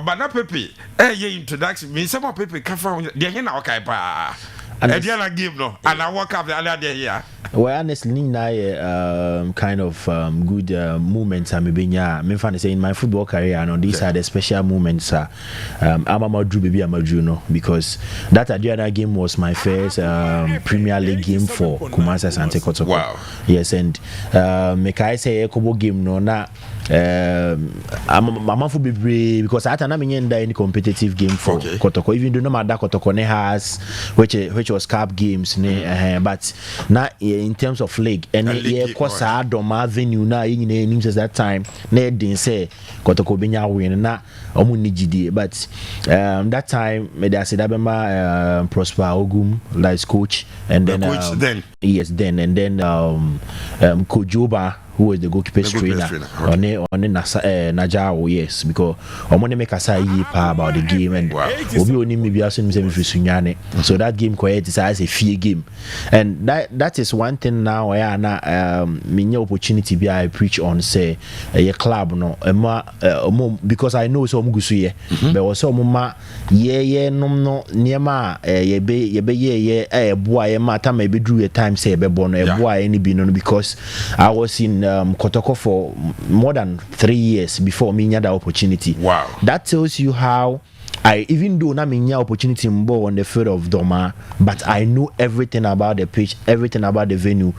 but na pepe ye introduction me some pepe ka fa de here na okay pa e dia na game no and I walk up the other day here. Well, honestly, kind of good moments I'm being me fan say in my football career, and these are the special moments. I'm a Drew baby, I'm a Juno because that Adriana game was my first Premier League game for Kumasi Asante Kotoko. Wow. Yes, and make I say a couple game no na. I'm a for baby because I don't know any competitive game for Kotoko. Even though no matter Kotoko ne has which was cup games, but now in terms of league and course I don't have venue now in names that time. Ne didn't say Kotoko benya win na omunijidi, but that time me I said I Prosper Ogum like coach and then yes then and then Kojoba, who was the goalkeeper trainer on Najao, yes, because I want to make a say about the game and we only maybe asking me Sunyane. So that game is a fair game, and that is one thing now. I na many opportunity be I preach on say a club no because I know some gusuye, but also mama no niema ye boy ma time maybe drew a time say be born a boy any be no because I was in Kotoko for more than 3 years before me had the opportunity. Wow. That tells you how even though na me opportunity mbo on the field of Doma, but I know everything about the pitch, everything about the venue,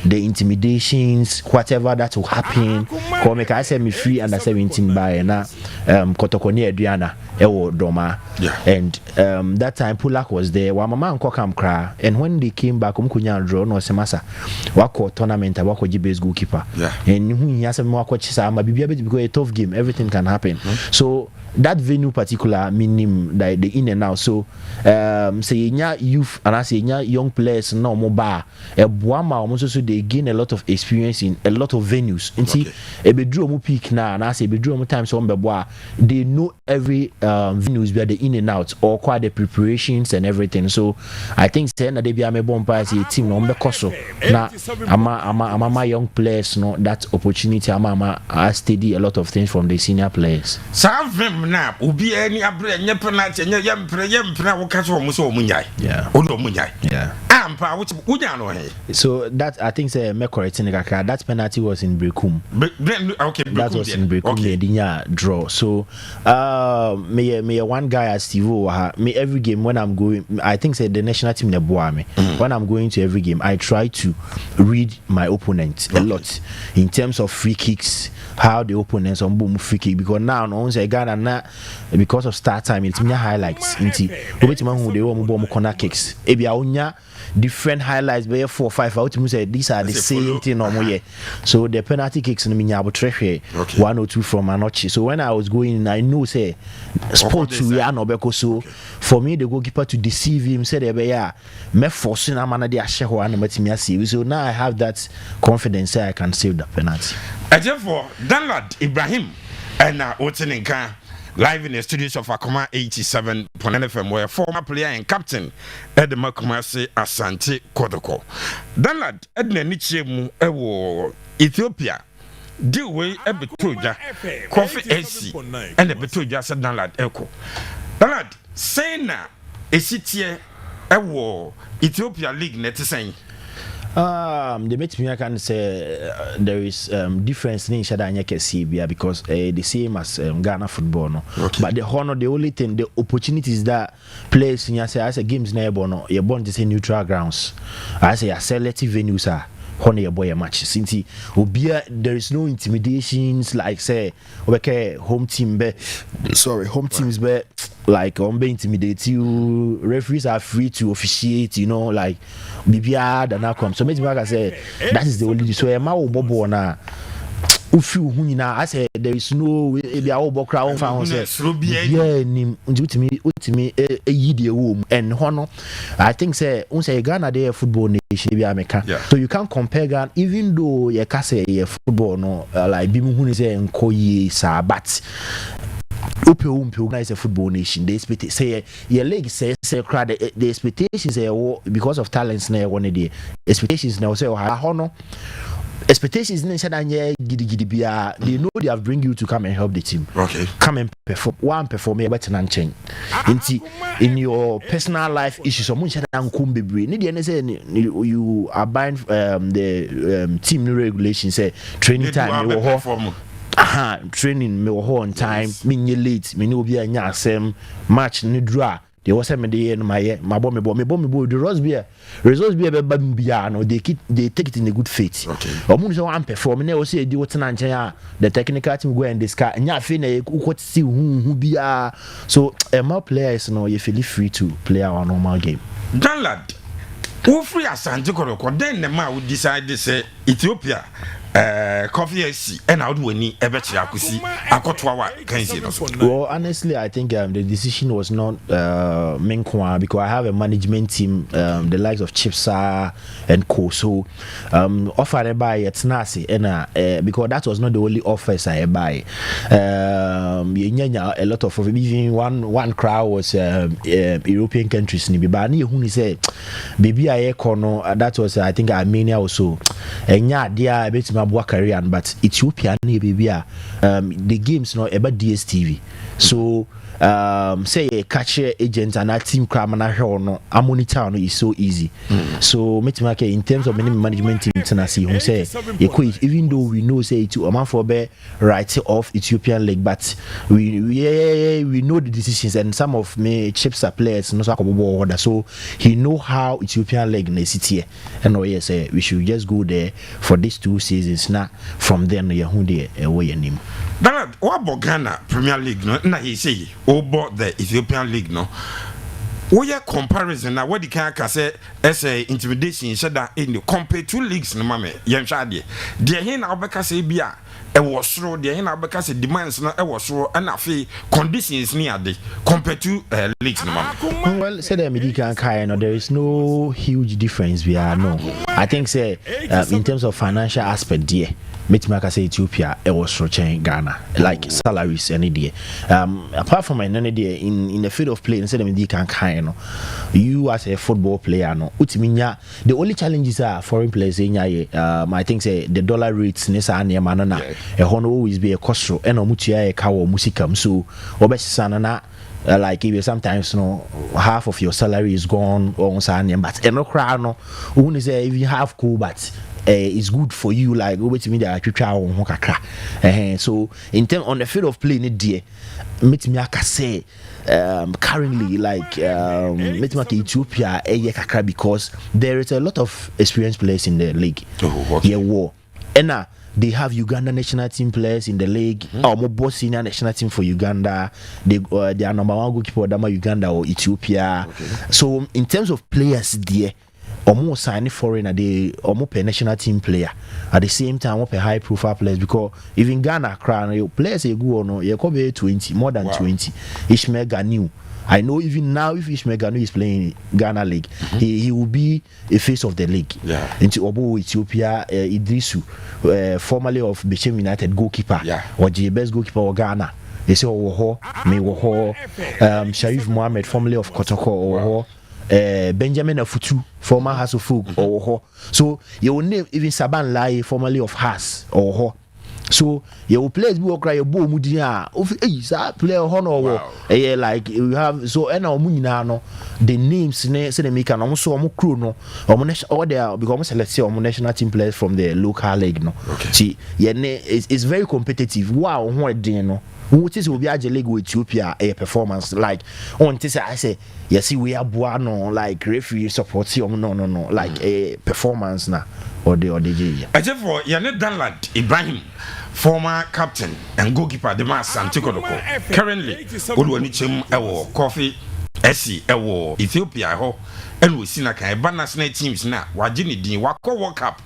the intimidations, whatever that will happen. Come make I say me free under 17 by na Kotoko near Adriana ewo Doma. And that time Pulak was there. Wa mama anko kam kra, and when they came back umkunya draw no semasa wako tournament wako base goalkeeper. And who yasa me wako chisa ma bibia because a tough game, everything can happen. So that venue particular meaning that the in and out. So say youth and I say young players no more bar a boama almost so they gain a lot of experience in a lot of venues. And see a bedroom peak now and I say bedroom times on the they know every venues where the in and out or quite the preparations and everything. So I think say na they be a bomb by a team no koso na ama my young players no that opportunity I study a lot of things from the senior players. Na obi any abre nye penalty nye yempre wo ka so mo so munyai ono munyai ampa wo nya no he. So that I think say me correcting that penalty was in Brekum. Okay, that was in Brekum dinya draw. So me one guy as Steve me every game when I'm going, I think say the national team ne boa me when I'm going to every game I try to read my opponent a lot in terms of free kicks, how the opponents on boom free kick, because now no say Ghana na because of start time it's me highlights inti obetima hu de wo mo corner kicks ebia onya different highlights be 4 or 5 out to say these are the same thing no more. So the penalty kicks no me nya abotrehwe 1 or 2 from Anochi. So when I was going I know say sports we are no beko. So for me the goalkeeper to deceive him said e me force na man dey ahye ho na matimi asave. So now I have that confidence that I can save the penalty. Therefore Danlad Ibrahim and Oteninka live in the studios of Akoma 87.9 FM, where former player and captain Edema Kumasi Asante Kotoko. Danlad Edna Nichemu Ewo Ethiopia. Deal way a betuja coffee AC and the betuja said Danlad Echo. Danlad say na a city Ewo Ethiopia League net saying. The make me I can say there is difference in Shada and Yakesibia because the same as Ghana football no. But the honor the only thing the opportunities that players in as a games neighbor no you're born to say neutral grounds. I say a selective venues are honor your boy a match since there is no intimidations like say okay home team home teams be like be intimidate you, referees are free to officiate, you know, like BBR and now come. So maybe I say that is the only so a ma bobo na ufu hu nyina I say there is no way e bia wo crowd found say yeah nim utimi yidi ewo and hono I think say say Ghana dey football nation bia meka. So you can't compare Ghana even though you can say football no like bi mu hu say nkoyi sa but is a football nation. They expect say your league say crowd the expectations because of talents now one day expectations now say honor expectations in Shadanya Gidibia, they know they have bring you to come and help the team. Okay. Come and perform a better than change. In your personal life issues, someone said Kumbi, you are buying the team regulation, say training time, training me on time, me late, me no be a nyasem, match ni draw. They was a me my bomb the results be a no they take it in a good faith. Okay. Or moon one performing they say do what the technical team go and discuss and ya feel what see who be so more players no you feel free to play our normal game. Danlad, who free Asante Kotoko, then the man would decide to say Ethiopia coffee and how do any ever chakusi akotwa can see no. Well, honestly, I think the decision was not Menkwa because I have a management team, the likes of Chipsa and Co. So offered by Nasi and because that was not the only offers I buy. A lot of even one crowd was European countries. But who say baby I kono that was I think Armenia also. And yeah, dear bit my career, but Ethiopia the games not about DSTV. So say a catcher agent and a team crime and a monitor is so easy. So in terms of many management team Tennessee who say even though we know say to a man for be right off Ethiopian league, but we know the decisions and some of me chips are players no so he know how Ethiopian league in the city and yes we should just go there for these 2 seasons now from then who they away him. Danlad, what about Ghana Premier League no na he say about the Ethiopian League no. What your comparison now? What the can say as a intimidation shada in the compare 2 leagues no mame yemshade. The here na obeka say bia e was through the here na obeka say demands no e was through and afi conditions ni ade compare to leagues no mame. Well, say the medical kind no there is no huge difference we are no. I think say in terms of financial aspect there Metimaka say Ethiopia was structuring Ghana like salaries any day. Apart from any day in the field of play, instead of the can you as a football player no. Utiminya the only challenges are foreign players in I think say the dollar rates nesa anya manana a hono always be a costro and mutia kawo musikam so obesanana like if sometimes half of your salary is gone on Sanya but no crowd no who say if you have cool but it's good for you like over to me that so in terms on the field of play need dear meet me say currently like Ethiopia because there is a lot of experienced players in the league. And they have Uganda national team players in the league. More senior national team for Uganda. They are number 1 goalkeeper Dama Uganda or Ethiopia. So in terms of players there, almost sign foreigner they almost a national team player at the same time up a high profile players because even Ghana crown players a go no you could be 20 more than 20. Ishmael Ganu, I know even now if Ishmael Ganu is playing Ghana league he will be a face of the league into Obo Ethiopia. Idrisu formerly of Bechem United goalkeeper or the best goalkeeper of Ghana they say Sharif Mohammed formerly of Kotoko or Benjamin Afutu, former Hasofug or so you will name even Saban Lai, formerly of Has or so you will play will cry a boom mudia of player honor like you have so and no the names say they make an almost crew no or they are because let's say national team players from the local league no see it's very competitive. Wow, what no what is will be a league with Ethiopia a performance like on this I say yes we are buano like referee support no like a performance na or the I just for Danlad Ibrahim former captain and goalkeeper the man Asante Kotoko currently Olwanichim ewo coffee esi ewo Ethiopia ho and we see na kan ba national teams na waje ni din wakọ World Cup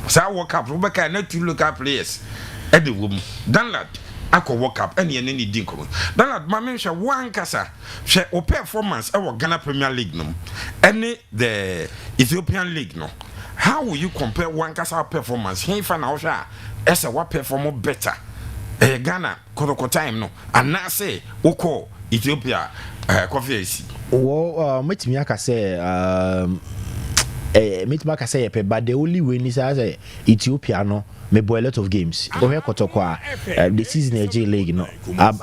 sa World Cup we ka na 2 local players e de wom Danlad akọ World Cup and ye ne din komo Danlad ma me hwe wan kasa hwe o performance e wo Ghana Premier League no any the Ethiopian League no how will you compare one kasa performance he fa na hwe esa what perform better Ghana Kotoko time no and na say oko Ethiopia coffee well metimi aka say meet back I say but the only way is as Ethiopia no me boy a lot of games. Ohe Kotoko the season AJ league no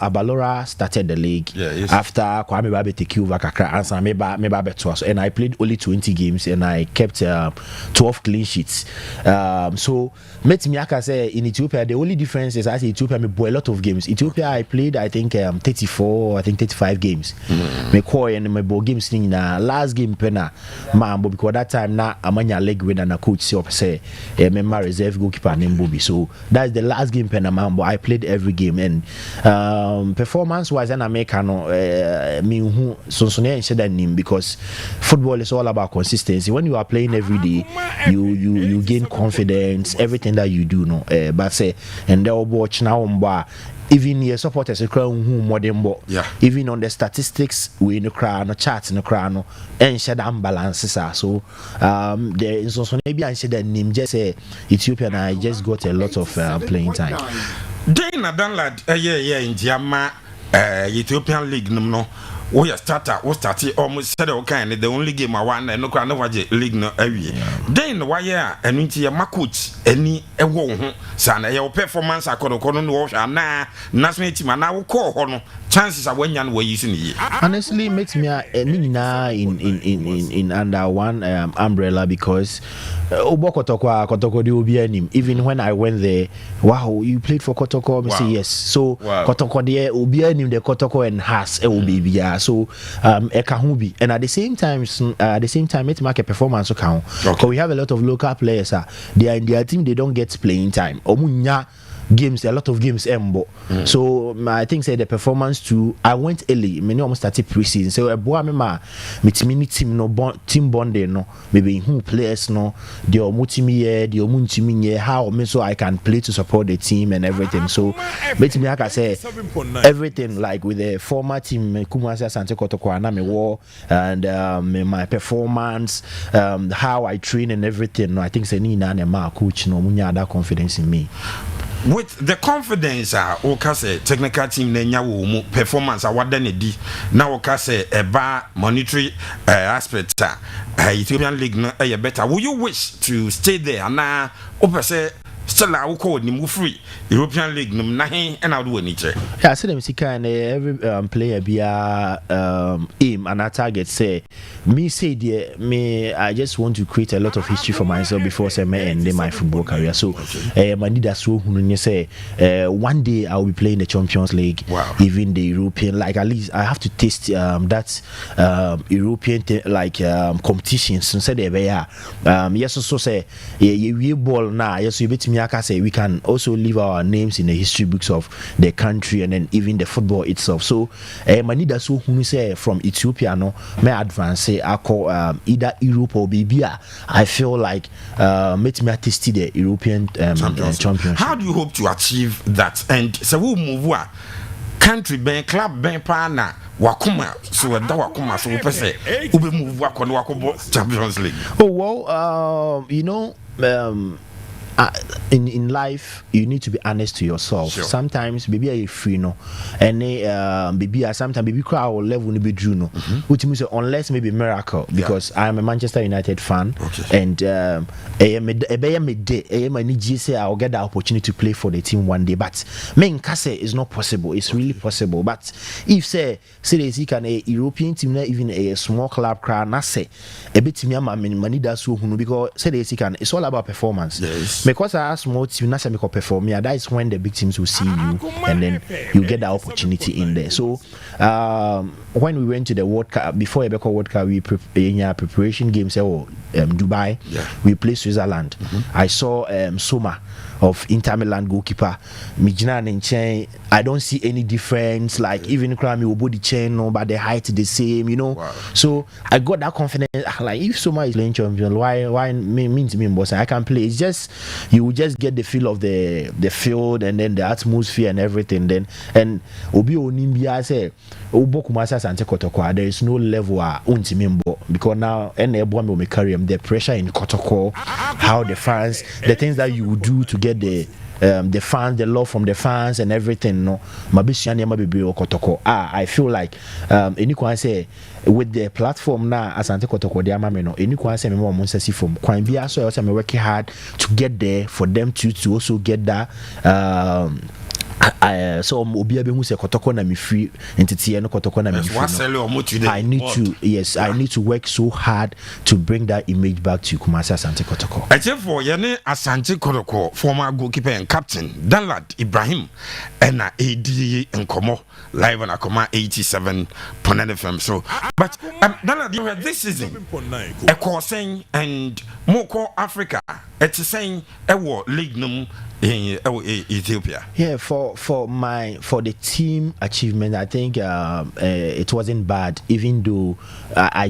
Abalora started the league after Kwame Babe take over kakra answer me ba beto so and I played only 20 games and I kept 12 clean sheets. So met me aka say in Ethiopia the only difference is as Ethiopia me boy a lot of games. Ethiopia I played I think 34 I think 35 games. Me call and me boy games in last game pena mambo because that time na amanya leg winner na coach say member reserve goalkeeper name Bobby. So that's the last game pen mambo. I played every game and performance wise and America no me who so name because football is all about consistency. When you are playing every day you gain confidence everything that you do no but say and they watch now even your supporters more than even on the statistics we in the crowd no charts in the crowd no and share the balances are so there is also maybe I said that name just say Ethiopia and I just got a lot of playing time. Dana Danlad yeah in Jama Ethiopian League no we starter we started almost said okay the only game I won and no crowd no league no every then why and into your coach any a won sana your performance akodo no na national team and now call hono chances are when you were using it honestly makes me in under one umbrella because Kotoko de obi even when I went there wow you played for Kotoko me say yes so Kotoko de obi anim the Kotoko and has baby so ekahubi and at the same time it make a performance account because we have a lot of local players they are in their team they don't get playing time omunya games a lot of games so I think say the performance too I went early many almost started pre-season so a boy me team no team bonding no maybe who players no the omutimi the omuntimi how me so I can play to support the team and everything so but me like I say everything like with the former team Kumasi Asante Kotoko na me war and my performance how I train and everything no I think say ni na ma coach no munya that confidence in me. With the confidence oka say technical team na nya wo mu performance awada na di na oka say eba monetary aspect Ethiopian league no better will you wish to stay there na opa say still I will call him free European League na hen and I do any check. Yeah, I see them see kind every player be aim and a target say me say there me I just want to create a lot of history for myself before say me end my football career. So my need that so you say one day I will be playing the Champions League, even the European like at least I have to taste that European competitions and say there yes so say we ball now yes you bet me I can say we can also leave our names in the history books of the country and then even the football itself. So manida so who say from Ethiopia no may advance say I call either Europe or Bibia I feel like make me taste the European championship. How do you hope to achieve that and so we move country ben club ben partner wakuma so da wakuma so pese ube move wakobo Champions League. Oh well you know in life you need to be honest to yourself. Sometimes baby are free no and baby sometimes baby cry or level no be true no which means unless maybe miracle because I am a Manchester United fan and say I'll get the opportunity to play for the team one day but men say it's not possible it's really possible but if say they can a European team not even a small club cry na say a bit me money that so because say they can it's all about performance. Because I ask more team, not perform. Yeah, that is when the big teams will see you, and then you get the opportunity in there. So, when we went to the World Cup before the World Cup, we preparation games. Dubai, we played Switzerland. I saw Soma of Inter Milan goalkeeper. Mijina and I don't see any difference. Like even Krami will body chain, no, but the height the same, you know. So I got that confidence. Like if Soma is playing champion, why means me boss? I can play. It's just you will just get the feel of the field and then the atmosphere and everything. Then and Obi Onimbia say Obokumasa Sante Kotoko. There is no level untimimbo because now everyone will carry the pressure in Kotoko, how the fans, the things that you do to get the the fans, the love from the fans and everything. No, mabisua niema bebre Kotoko. I feel like any kwan say with the platform now Asante Kotoko de ama me no any kwan say me mo nsasi from kwan bia so say me working hard to get there for them to also get that so obi abehu se Kotoko na me free entity no Kotoko na me free. I need to I need to work so hard to bring that image back to Kumasi Asante Kotoko. For yene Asante Kotoko former goalkeeper and captain Danlad Ibrahim and AD Nkomo live on Akoma 87 FM. So but Danlad, you had this season a course saying and Moko Africa it's saying a war league num in Ethiopia. Yeah, for the team achievement, I think it wasn't bad. Even though I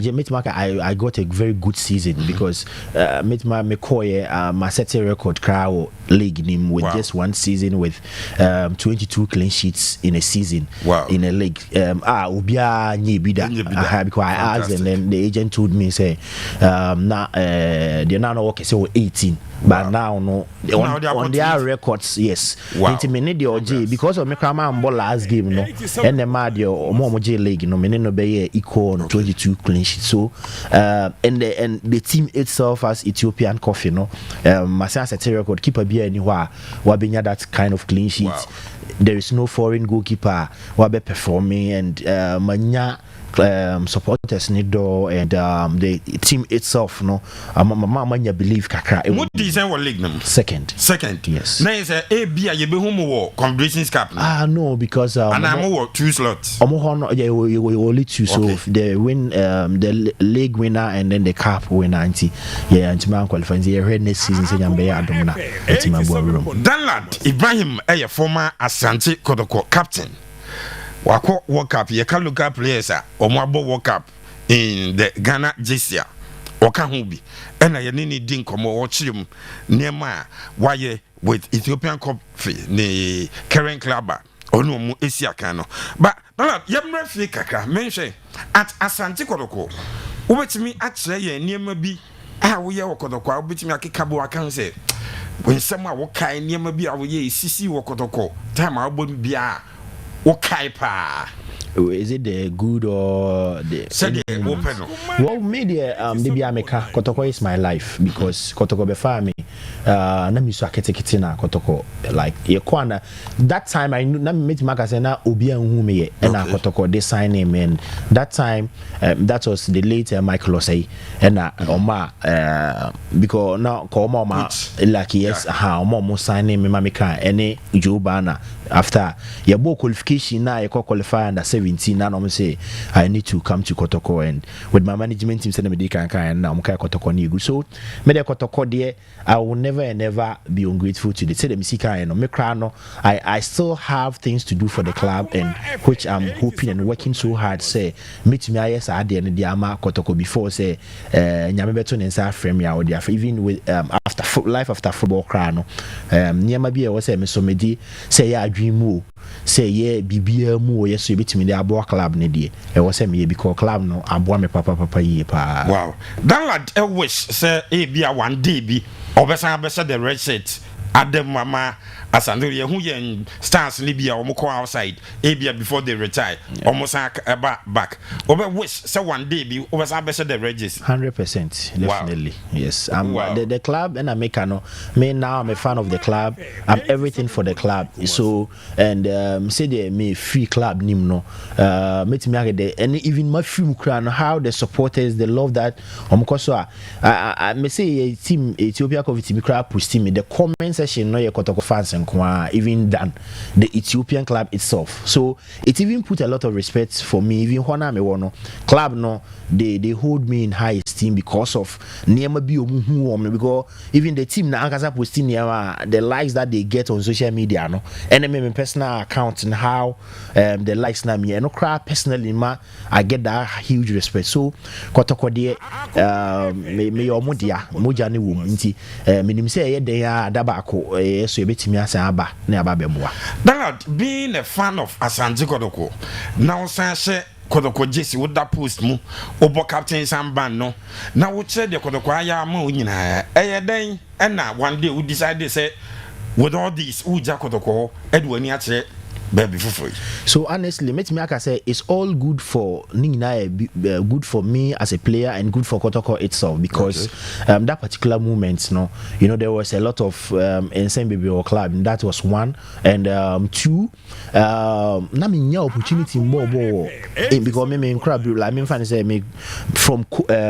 got a very good season because my set a record crowd league name with just one season with 22 clean sheets in a season in a league. Because I asked and then the agent told me say now they're now okay so 18. But now no on their records, yes. Because of me crama last game, no, and the Madio Momoji League, no, no be equal 22 clean sheets. So and the team itself as Ethiopian coffee, no, Masa set a record keeper be anywhere wabinya that kind of clean sheets. There is no foreign goalkeeper wabe performing and manya supporters need do and the team itself no mama believe kakra what design what league name second yes now is a B you be who Confederations Cup no because and I'm 2 slots only 2 so the win the league winner and then the cup winner anti man qualifying the next season say nyambe adom na etima room. Danlad Ibrahim a former Asante Kotoko captain Wako World Cup, you can look up players Omwabo World Cup in the Ghana Jisia Waka Hubi and I need Dinkomo watch him near my why with Ethiopian coffee the current club or no Asia Kano. But Yamra Fikaka mention at Asante Kotoko. Which me actually near me we are Kotoko, which me a Kabo I can say when someone walk near me I will see Kotoko time I wouldn't be okay pa is it the good or the well media the biameka Kotoko is my life because Kotoko before me na mi so aketekete na Kotoko like ye kwana that time I knew na meet magazine na obi anhu me ye na Kotoko they sign him and that time that was the late Michael Osei and oma because now ko oma like yes ha oma sign him mameka any Joe Bana after your book qualification na ye qualify under 17 now I'm say I need to come to Kotoko and with my management team send me the kan and now I'm Kotoko ni good so me the Kotoko there I will never and never be ungrateful to the say the Misika and me cry no I still have things to do for the club and which I'm hoping and working so hard say meet me yes I dey and the ama Kotoko before say nyame beto nsa frame ya or even with after life after football cry no nyama bi e wo say me so medi say ya adwin say yeah bibia mu yes so betimi dey abo club ne die e wo say me because club no abo me papa yi pa wow Danlad a wish say e bia one day bi obesa the red shirt Adam mama Asante ye hu ye stars ni bia omko outside e bia before they retire almost back obe wish say one day bi obesa the red jersey 100% definitely yes I'm the club and I make no me now I'm a fan of the club I'm everything for the club so and say the me free club nim no meet me agede and even my free crowd how the supporters they love that omko so I me say team Ethiopia COVID team crowd push team the comment section no ye Kotoko fans and even than the Ethiopian club itself so it even put a lot of respect for me even when I'm a club no they hold me in high esteem because of Niema bi omu because even the team na Ankasa posting the likes that they get on social media no and my personal account and how the likes na me no cry personally ma I get that huge respect so Kotoko de me omodia moja ne wo nti minim say ye den ya dabako so ebetimi asa aba na aba beboa Danlad being a fan of Asante Kotoko now say Kotoko Jesse with that post mu obo captain Samban no now we said the Kotoko aya ma onyina den and na one day we decided say with all these uja Kotoko Edwin Yache baby for So honestly, me say it's all good for good for me as a player and good for Kotoko itself because that particular moment, there was a lot of insane baby or club, and that was one, and two, na me opportunity more because me in crab like me find say me from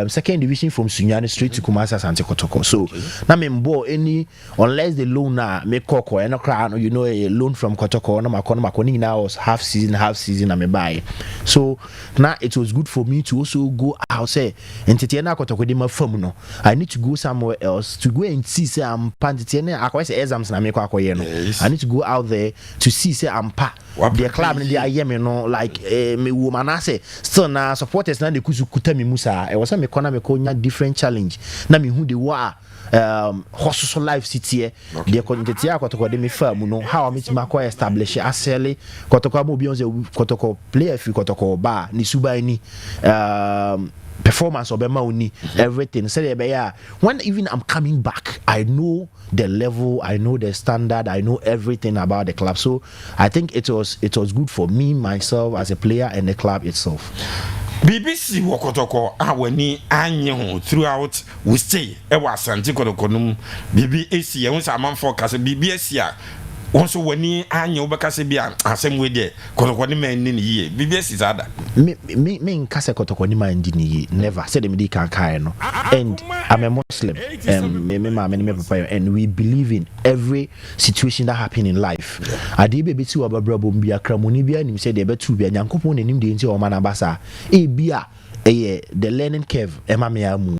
second division from Sunyani straight to Kumasi Asante Kotoko. So na me mbo any unless the loan na me Koko and a loan from Kotoko na makoni now was half season and me buy. So now it was good for me to also go out say and Tetiana Kotoko de my firm no. I need to go somewhere else to go and see say I'm Pantitiana I say exams na me kwa I need to go out there to see say I'm pa the club in the IM like me woman I say still na supporters na de kuta mi musa e was me corner me konya different challenge na me who the wa hospital life city the quantity Kotoko de me firm no how me to establish asele Kotoko mo bi on Kotoko player fi Kotoko ba ni suba ni performance obema oni everything say when even I'm coming back I know the level, I know the standard, I know everything about the club. So I think it was good for me myself as a player and the club itself. BBC Kotoko aweni anyo throughout we stay e wa Asante Kotoko num BBC e won sa manfo kase BBC a also wani anyo bekase bia asem we de Kotoko ni man ni ye BBC is ada me kase Kotoko ni man ni ye never said me di kan kai no and I'm a Muslim me papa and we believe in every situation that happen in life ade be ti wa babrabo bia kramoni bia nim say de betu bia nyankopon nanim de nti o mana basa e bia the learning curve ema me amu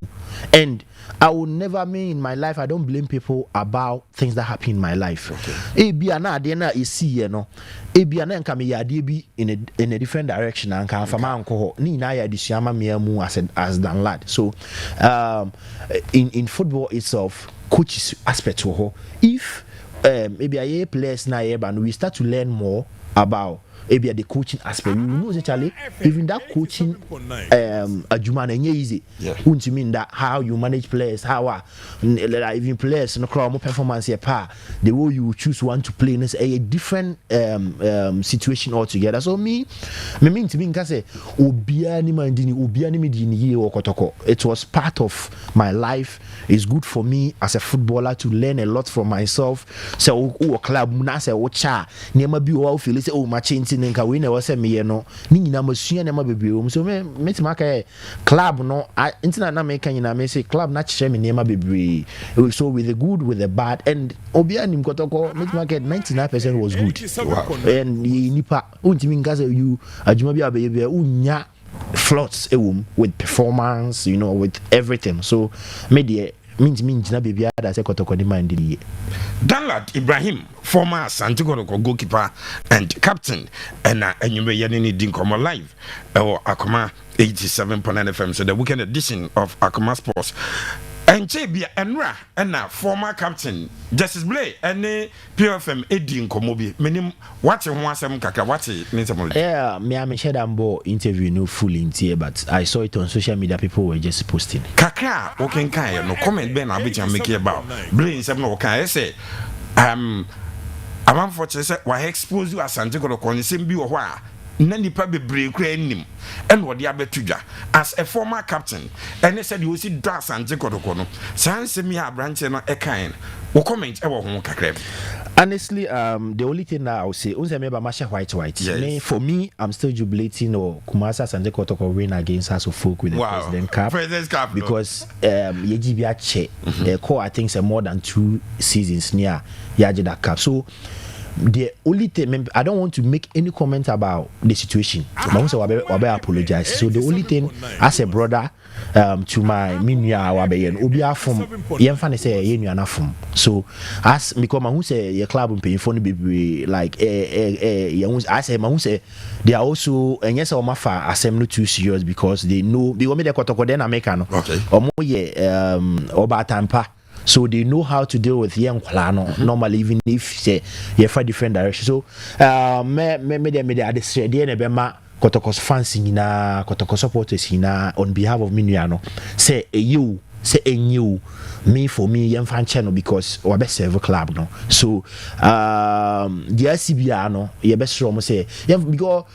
and I will never mean in my life I don't blame people about things that happen in my life. E bia na ade na esi no. E bia na nka me yade bi in a different direction anka fama anko ho. Ni na ya disuama me amu as Danlad. So in football itself coaches aspect ho. If maybe a players na and we start to learn more about maybe the coaching aspect, you know, actually, even that coaching ajuma na easy. Won't you mean that how you manage players, how even players no crowd more performance here pa the way you choose one to play is a different situation altogether. So me mean to me say obia ni mandini obia ni medini ye Kotoko. It was part of my life. It's good for me as a footballer to learn a lot from myself. So club na say o cha nema bi o feel say o ma change nka we na wo say me no ni nyina masua na ma bebre so me tima ka club no intina na me kan nyina me say club na kire me nema bebre so with the good with the bad and obia nim Kotoko me tima ka 99% was good. And nipa untimi nka say you adwuma bi abeye unya floats with performance, with everything. So media means na baby ada say Kotoko ni mind die. Danlad Ibrahim, former Asante Kotoko goalkeeper and captain, and you may ni din komo live or Akoma 87.9 FM. So the weekend edition of Akoma Sports. And Chebia Enra and former captain Justice Blay and PFM Edin Komobi. Meaning watching one some kaka watching. Yeah, me I shared ambo interview no full in here, but I saw it on social media. People were just posting. Kaka okay kai no comment ben abicha make about Blay some no kai say I'm unfortunate why expose you as Asante Kotoko same bi wo a na nipa bebre kura anim and what the abetuja as a former captain and they said you see das Asante Kotoko no sanse me a branch no e kan wo comment e wo ho kakra. Honestly, the only thing that I would say, yes. For me, I'm still jubilating or Kumasi Asante Kotoko win against us of folk with the President's Cup because Yejibia Che, the core I think more than 2 seasons near Yajida Cup. So the only thing I don't want to make any comment about the situation. I apologize. So the only thing as a brother to my minya wabe obia from yemfa say yenu from. So as because who say your club paying for be like I say who say they are also and yes or fa asem too serious because they know they want me the Kotoko then America no. Okay. Oba tampa. So they know how to deal with young plano normally even if say you for different direction. So me the say dey na be ma Kotoko's fans na Kotoko supporters na on behalf of Minuano say you say enyu me for me yemfa channel because we be serve club no so the SCBA no ye be sure mo say because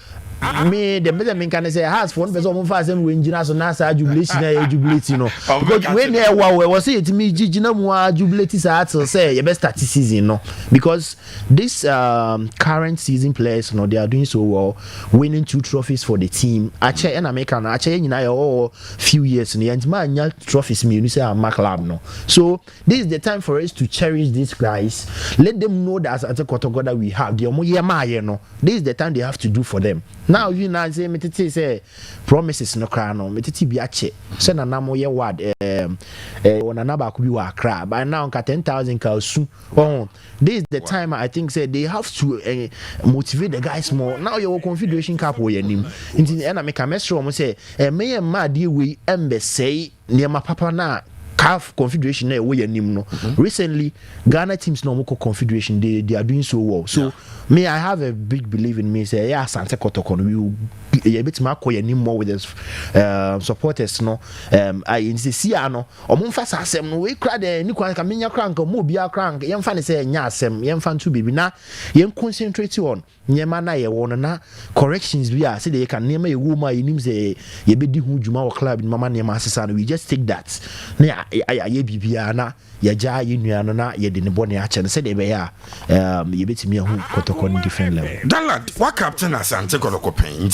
me the better me can say has for one person mo fa say we engineer so na sa jubilation na jubilate no because when e we say it me gigina mu jubilate sa at say ye be start season no because this current season players no they are doing so well, winning 2 trophies for the team ache en America no ache nyina ye few years no yent ma nya trophies me you say am club no so this is the time for us to cherish these guys, let them know that at Kotoko that we have the omo ye ma ye no this is the time they have to do for them. Now you know say metete say promises no cry no metete bi ache say na namo ye word ona na ba ku bi wa cry by now nka 10,000 ka su oh this is the time I think say they have to motivate the guys more. Now your confederation cup wo yanim nti na make a message mo say me ma de we embe say niema papa na CAF confederation na we yanim no recently Ghana teams no moko confederation they are doing so well so me I have a big belief in me say yeah Asante Kotoko we will a bit more more with us supporters no I insist no omumfa asem no we kra de ni kwan ka menya krank mo bia krank yemfa ne say nya asem yemfa ntu bibi na yen concentrate on nyema na ye won na corrections bi a say they can nyema ye wo ma yenim say ye be di hu djuma wo club ni mama nyema asesa no we just take that na ye bibia na ye ja ye nua no na ye de ne bone a che no say de be ya ye betimi hu Kotoko in different level. Danlad, what captain Asante Kotoko pen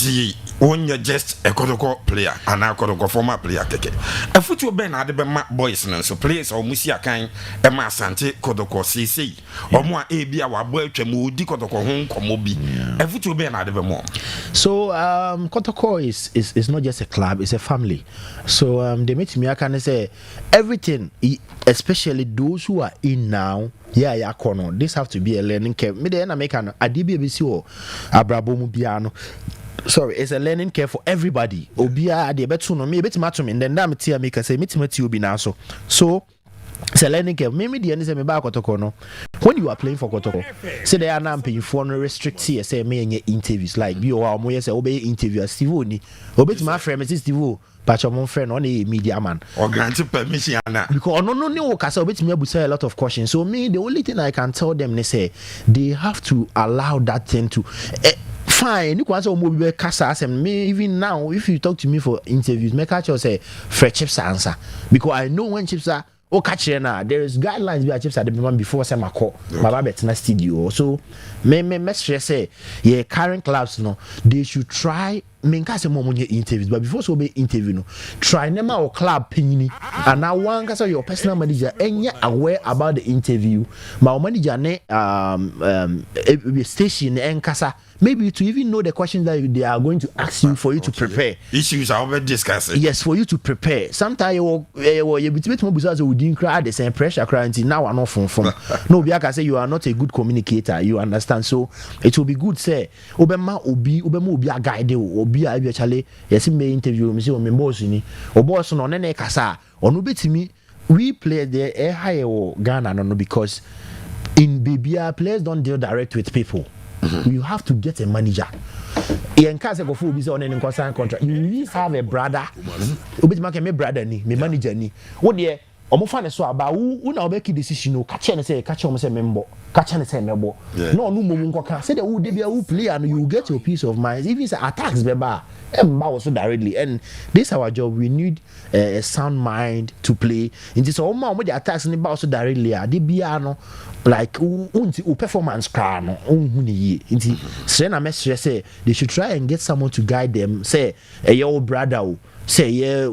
when you're just a Kotoko player and a Kotoko former player keke. A football ben had the boys so players or Musia kind Emma Asante Kotoko CC or more AB our boy Chemudi Kotoko home komobi. A football ben had the more. So Kotoko is not just a club, it's a family. So they meet me I can say everything, especially those who are in now. Yeah, kono. This have to be a learning curve. Me the American ADBBC or Abrabomu Biano. Sorry, it's a learning curve for everybody. Obia de betu no me beti matum and then that me make say metimati obi na so. So it's a learning curve. Me the say me ba Kotoko no. When you are playing for Kotoko, say they are now paying for no restrict here say me any interviews like bi o mo say obey interview Steve Oni. Obeti my friend me Steve but your friend on a media man or granted permission because no kasa obetimi abusa a lot of questions. So me the only thing I can tell them they say they have to allow that thing to fine. You can say omo kasa asem me even now if you talk to me for interviews make I say fresh chips answer because I know when chips are catch na there is guidelines we chips at the moment before say mako baba betina studio so me stress say yeah current clubs no they should try me nka say mo interviews but before so be interview no try nema or club pinini and now one say your personal manager enya aware about the interview my manager ne station enkasa maybe to even know the questions that they are going to ask you for you to prepare issues are already discussed. Yes, for you to prepare sometimes you bit mo busa so within crowd the same pressure crowd now are not from no be aka say you are not a good communicator you understand so it will be good say obema obi a guide obi a bi actually yes me interview me say o me boss ni o boss no na kasa onu betimi we play there high Ghana no because in BBR players don't deal direct with people. You have to get a manager. In case of food, be on any contract. You really have a brother. Obit make me brother ni, me manager ni. What there? Omofane so about who na make decision no catch and say catch on say member catch and say member no mumu nkoka say the who dey be who play and you get your peace of mind even say attacks beba also directly and this our job we need a sound mind to play into so omo the attacks ni ba also directly dey bia no like unti performance car no unhu ni yi nti say na message say they should try and get someone to guide them say your brother say yeah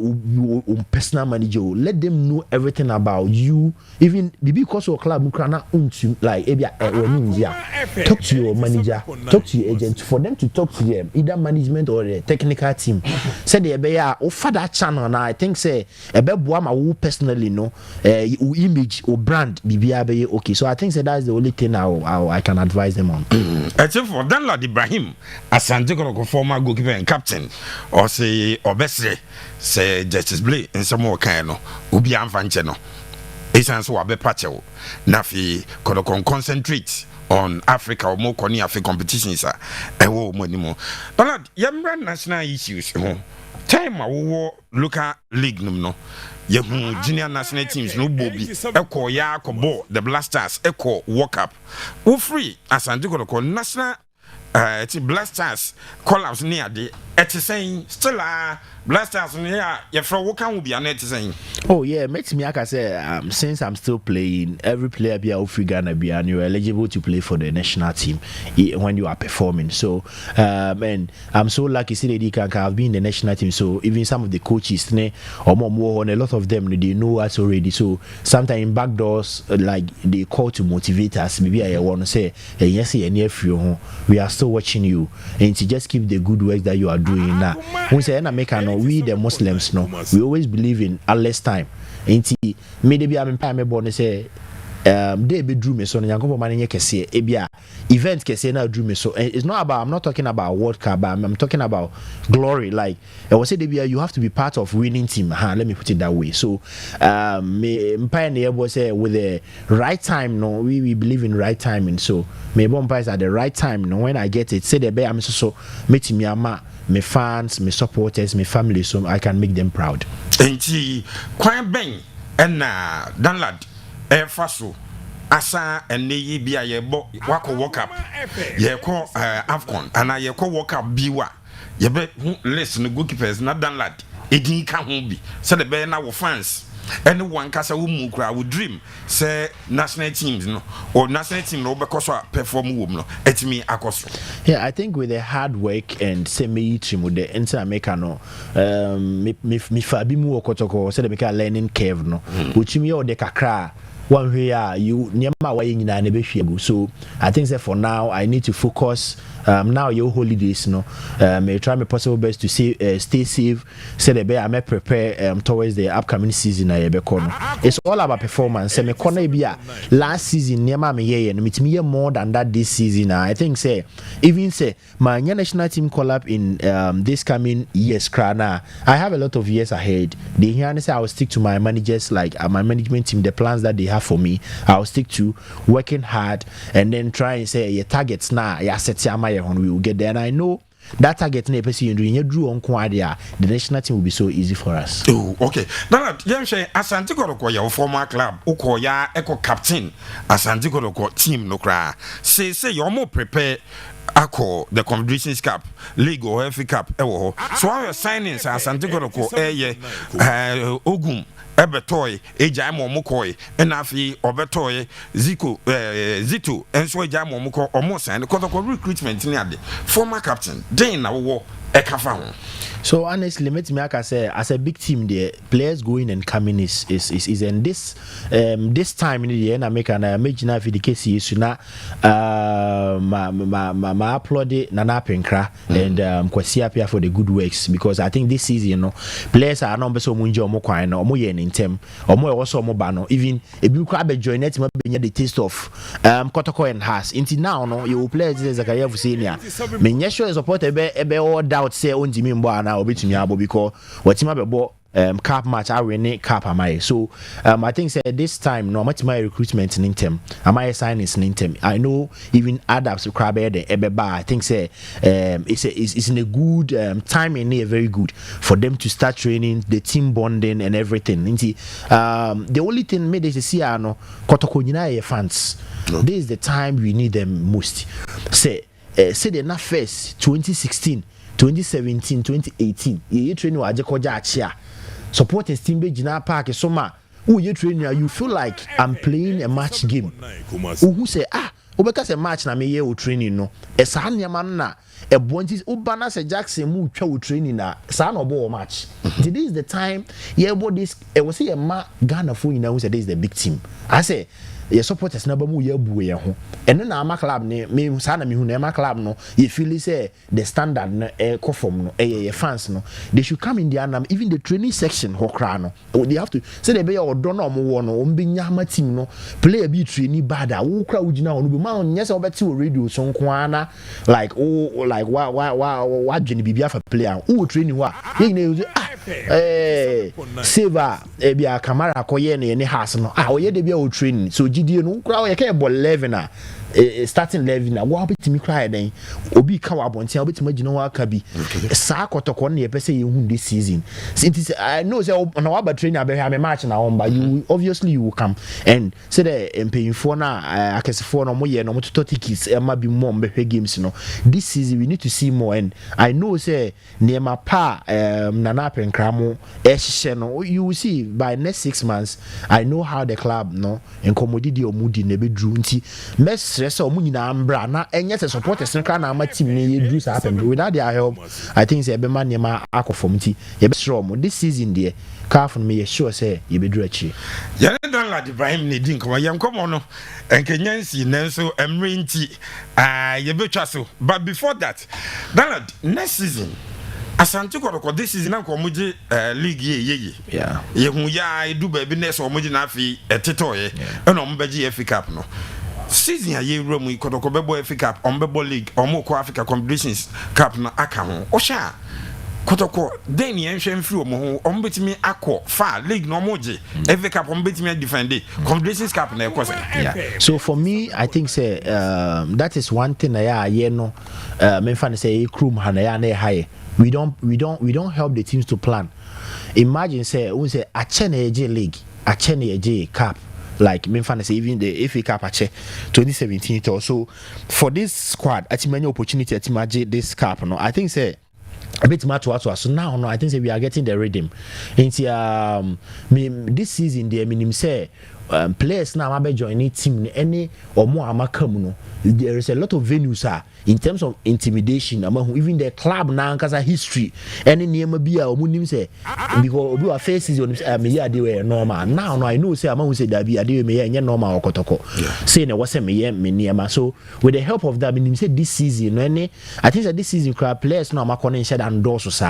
personal manager let them know everything about you even because of club like talk to your manager talk to your agent for them to talk to them either management or the technical team say they be offer that channel now I think say ebe personally no image or brand be okay so I think say that's the only thing I can advise them on. Except for Danlad Ibrahim Asante Kotoko former goalkeeper and captain or say obesre say Justice Blay in some more kind no ubi amfanche no esan so abe pache na fi Kotoko concentrate on Africa or more African competitions e wo mo ni mo Danlad yamra national issues ho time a wo local league no yehu junior national teams no bobi eko ya akobo the blasters eko walk up wo free Asante Kotoko national it's blasters collapse near the saying still blasters near your friend what can be an saying. Oh yeah, makes me like I say since I'm still playing, every player be out free Ghana be and you're eligible to play for the national team when you are performing. So and I'm so lucky see that can have been in the national team. So even some of the coaches or more and a lot of them they know us already. So sometimes in back doors like they call to motivate us. Maybe I want to say hey, yes, we are still watching you and to just keep the good work that you are doing now. We say we the Muslims we always believe in Allah's time. Enti maybe I'm in born say they be drew me so nyankopo man kese ebia event kese na drew me so it's not about I'm not talking about World Cup but I'm talking about glory like I was say you have to be part of winning team let me put it that way. So me empire was say with the right time we believe in right timing. So me empire at the right time when I get it say the be I'm so meet me ama my fans, my supporters, my family, so I can make them proud. Enti kwan ben na Danlad faso asa ene yi bia ye bo wako work up ye ko Afcon ana ye ko work up biwa ye be list no goalkeepers na Danlad edin ka ho bi so the be na wo fans anyone kasa wo mu kra wo dream say national teams no or national team no be so perform wo no etimi akoso. Yeah, I think with the hard work and say me trimu the enter America no me fabi mu Kotoko say the make a learning curve no uchimi o de kakra one way you nyama wa nyina na be hwegu. So I think say for now I need to focus now your holidays may try my possible best to stay safe say the be I may prepare towards the upcoming season it's all about performance say me corner bia last season nyama me ye no me more than that this season. I think say even say my national team call up in this coming years krana I have a lot of years ahead. They hear say I will stick to my managers like my management team the plans that they have for me. I'll stick to working hard and then try and say your targets now set we will get there, and I know that target na person you drew on the national team will be so easy for us. Oh, okay. Now, Asante Kotoko your former club, Ukoya Eco captain, Asante Kotoko team no cry. Say you're more prepared. Ako the Confederations Cup, League or FA Cup, so our signings Asante Kotoko Ogum. Ebetoy, Ejamo Mukoi, Enafi, Obetoy, Zito, and so Ejamo Muko, almost and Kotoko recruitment near the former captain, Dane War, Ekafan. So honestly, let me say as a big team there, players going and coming is in this time in the end I make an imagine if the case is na my Apluad Nana Penkra and Kwasi Apia for the good works because I think this season players are not so munjo mo kwan no mo ye in term or more also mo ba no even if you crab join it ma be the taste of Kotoko and has until now you players Zakaria for senior me nyesho support ebe all doubt say onjimi mbo ana obetumi abo because watima bebo cap match I win cap am I so I think say this time no much my recruitment in term am I signing in term I know even adapts crab the ebeba I think say it's in a good time and very good for them to start training the team bonding and everything the only thing made is see no Kotoko nyina fans this is the time we need them most say the na first 2016 2017 2018 ye training wa ajekoja achia supporters team be jina park so ma who you training you feel like I'm playing a match game who say obeka say match na me ye o training no esa nneama na ebonti ubana say Jackson mu twa o training na sa na obo match this is the time ye bo this was say ma Ghana fo nyina who say this is the big team I say your supporters na ba mu ye buwe ho eno na ama club ne me sa na me hu na ama club no you feel say the standard no conform no your fans no they should come in there and even the training section ho kra no they have to say they be your don no mo wo no mbe nya ma team no player be training bad wo kra wo gina no be ma nya say obeti o radio so nko ana like wa dwene bibia fa player wo training wa ye na saver bia camera koye ne house no o ye de bia o training so gidie no kra o ye ka e ball 11 starting 11 na wa betimi cry den obi ka wa bontia obetimi agina wa ka bi sa Kotoko na ye pese ye hu this season since I know say na wa ba training abehwa me match na on ba you obviously you will come and say the empayinfo na akesefo no mo ye no mo toto tickets e ma bi mo mbehwe games no this season we need to see more and I know say Nema pa nana penkramo ehye no you will see by next 6 months I know how the club no enkomodidi omudi na bedru nti stress or money na na enye se supporters nka na ama team ne do so happen without their help I think say be man nema akofom ti ye be sure mo this season there calf no me sure say ye be do achi ye Danlad Ibrahim ne din ko ye nkomo no enkenyansi nenso emre nti ye be twa so but before that Danlad next season Asante Kotoko this season na ko moje league ye yeah ye hu ya edu ba bi next o moje na afi etetoye e no mo beji FA Cup no season aye room Kotoko bebo FA Cup on bebo league on mo ko Africa Competitions Cup na aka ho o sha Kotoko den ye nhwe mfiri o mo ho on betimi akọ fa league no moje FA Cup on betimi defend Competitions Cup na ekose yeah so for me I think say that is one thing na ye no me fan say crew ha na ya na high we don't help the teams to plan. Imagine say we say a Chene league a Chene cup like me fan say even the FA Cup ache 2017 or so for this squad at many opportunity at imagine this cup no I think say a bit much so now no I think say we are getting the rhythm into this season the minimum say players now am joining team any or more amaka no there is a lot of venues in terms of intimidation even the club now cause a history any name be a omunim say because obi wa face season me here dey were normal now no I know say am say that be dey me here normal Kotoko say na was me here me niema so with the help of that meaning say this season any I think that this season club players now am connect shed and doors so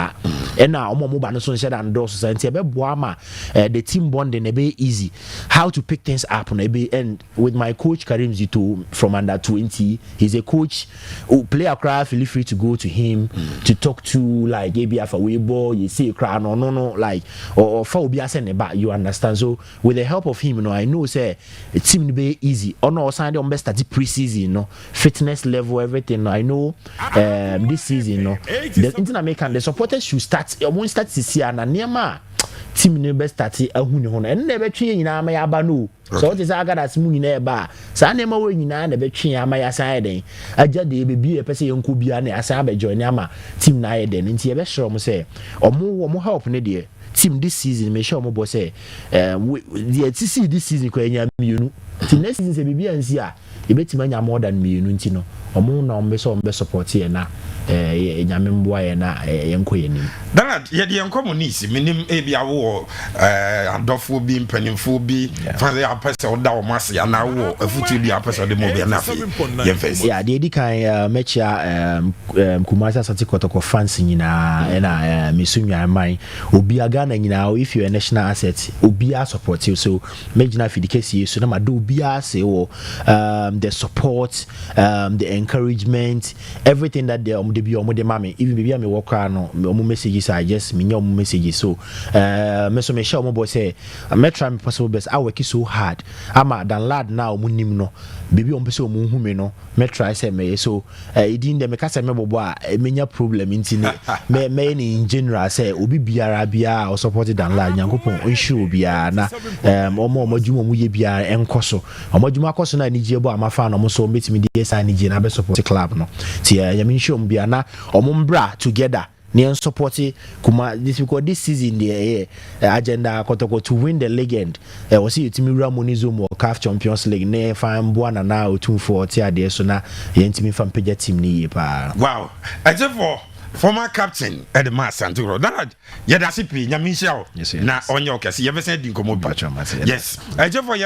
and now omo ba no so shed and doors so nti e be boa ma the team bonding e be easy how to pick things up on and with my coach Karim Zito from under 20 he's a coach who player cry feel free to go to him to talk to like maybe after Weibo you see cry no like or for obi asem back you understand so with the help of him you know I know say a team be easy on our side on best at pre-season you know fitness level everything I know this season you know the American the supporters should start won't start to see and niema team ne be start ahunu ho na ne be twe nyina ma ya ba no so what is aga that mu nyina e ba sa ne ma we nyina na be twe ama ya san den aja de be bi e pese yenko bia na asan be join ama team na ye den nti e be sure mo say omo help ne de team this season me sure mo bo say the TC this season ko enya mienu team next season se bibia nsi a e betima nya more than mienu nti no omo na ombe so ombe support ye na nyame mboa ye na yenko ye nim Danlad ye de yenko mo nisi minim e bia wo adofo bi mpanimfo bi fa ya pese o da o mase ya na wo afutu bi apese de mo bi na fi ye face yeah de kan mecha Kumasi Asante Kotoko fans nyina na mesunwa man obi aga na nyina if you a national asset obi a support you so mejina fi de kesi so na ma do obi a say the support the encouragement everything that they be omo de mame even bibia me work no omo messages I just me omo messages so me so me share omo boy say me try my possible best I work so hard ama Danlad now omo nim no bibi omo say omo hu me no me try say me so idin de me ka say me bobo a menya problem nti me in general say obi biara bia o support Danlad nyankopon onsure bia na omo djuma mu ye bia enkoso omo djuma koso na ni jiebo amafa no mo so metimi de say ni je na be support club no ti ya me nsure bia na omombra together ni support kuma this because this season the agenda Kotoko to win the league and was see timi Ramonizum or CAF Champions League ne fan boana na o 240 ade so na yentimi fan page team ni pa wow I for former captain at the mass Santoro Danlad yeda sipi nyamisha na onye okese ye be say di nkomo bi yes I for